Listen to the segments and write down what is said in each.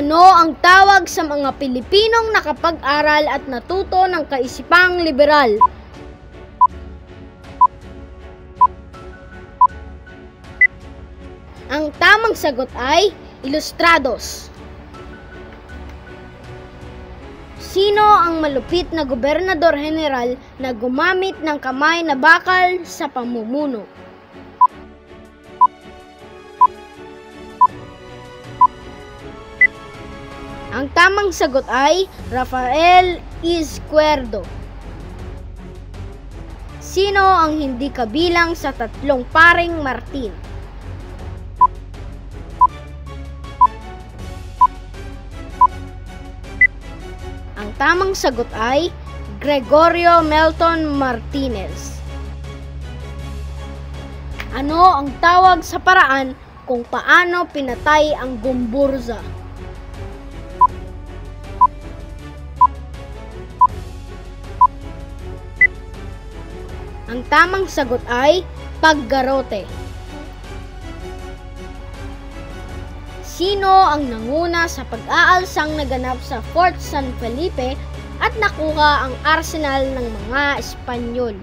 Ano ang tawag sa mga Pilipinong nakapag-aral at natuto ng kaisipang liberal? Ang tamang sagot ay ilustrados. Sino ang malupit na gobernador general na gumamit ng kamay na bakal sa pamumuno? Ang tamang sagot ay Rafael Izquierdo. Sino ang hindi kabilang sa tatlong paring Martin? Ang tamang sagot ay Gregorio Melton Martinez. Ano ang tawag sa paraan kung paano pinatay ang Gumburza? Ang tamang sagot ay paggarote. Sino ang nanguna sa pag-aalsang naganap sa Fort San Felipe at nakuha ang arsenal ng mga Espanyol?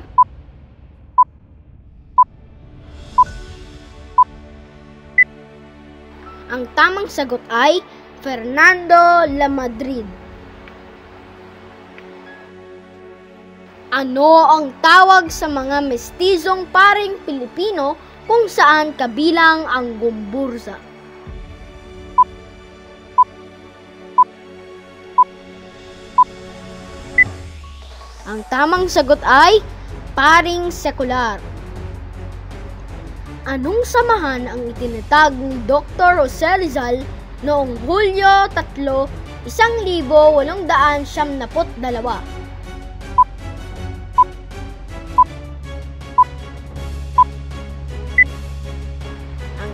Ang tamang sagot ay Fernando Lamadrid. Ano ang tawag sa mga mestizong paring Pilipino kung saan kabilang ang Gumburza? Ang tamang sagot ay paring sekular. Anong samahan ang itinatag ni Dr. Jose Rizal noong Hulyo 3, 1892?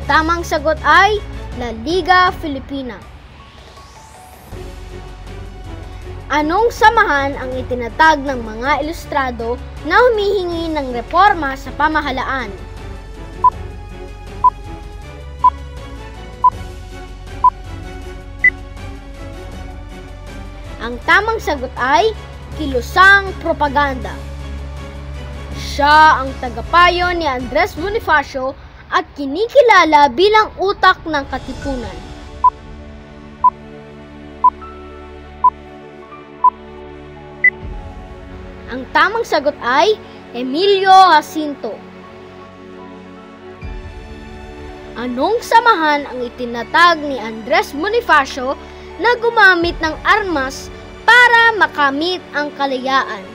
Ang tamang sagot ay La Liga Filipina. Anong samahan ang itinatag ng mga ilustrado na humihingi ng reforma sa pamahalaan? Ang tamang sagot ay Kilusang Propaganda. Siya ang tagapayo ni Andres Bonifacio at kinikilala bilang utak ng Katipunan. Ang tamang sagot ay Emilio Jacinto. Anong samahan ang itinatag ni Andres Bonifacio na gumamit ng armas para makamit ang kalayaan?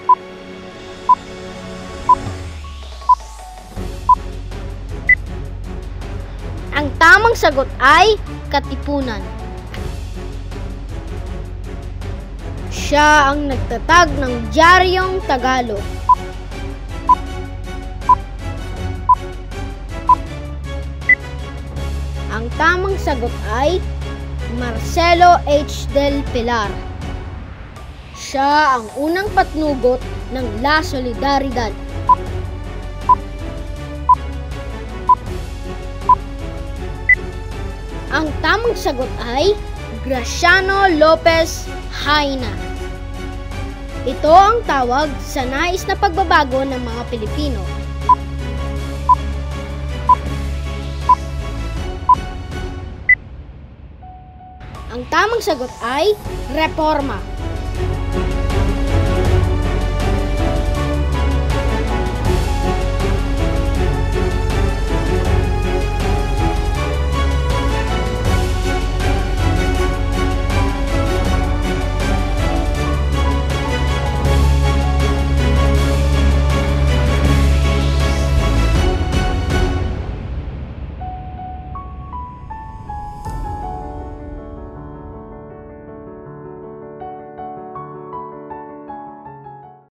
Ang tamang sagot ay Katipunan. Siya ang nagtatag ng Diaryong Tagalog. Ang tamang sagot ay Marcelo H. del Pilar. Siya ang unang patnugot ng La Solidaridad. Ang tamang sagot ay Graciano Lopez Haina. Ito ang tawag sa nais na pagbabago ng mga Pilipino. Ang tamang sagot ay reforma.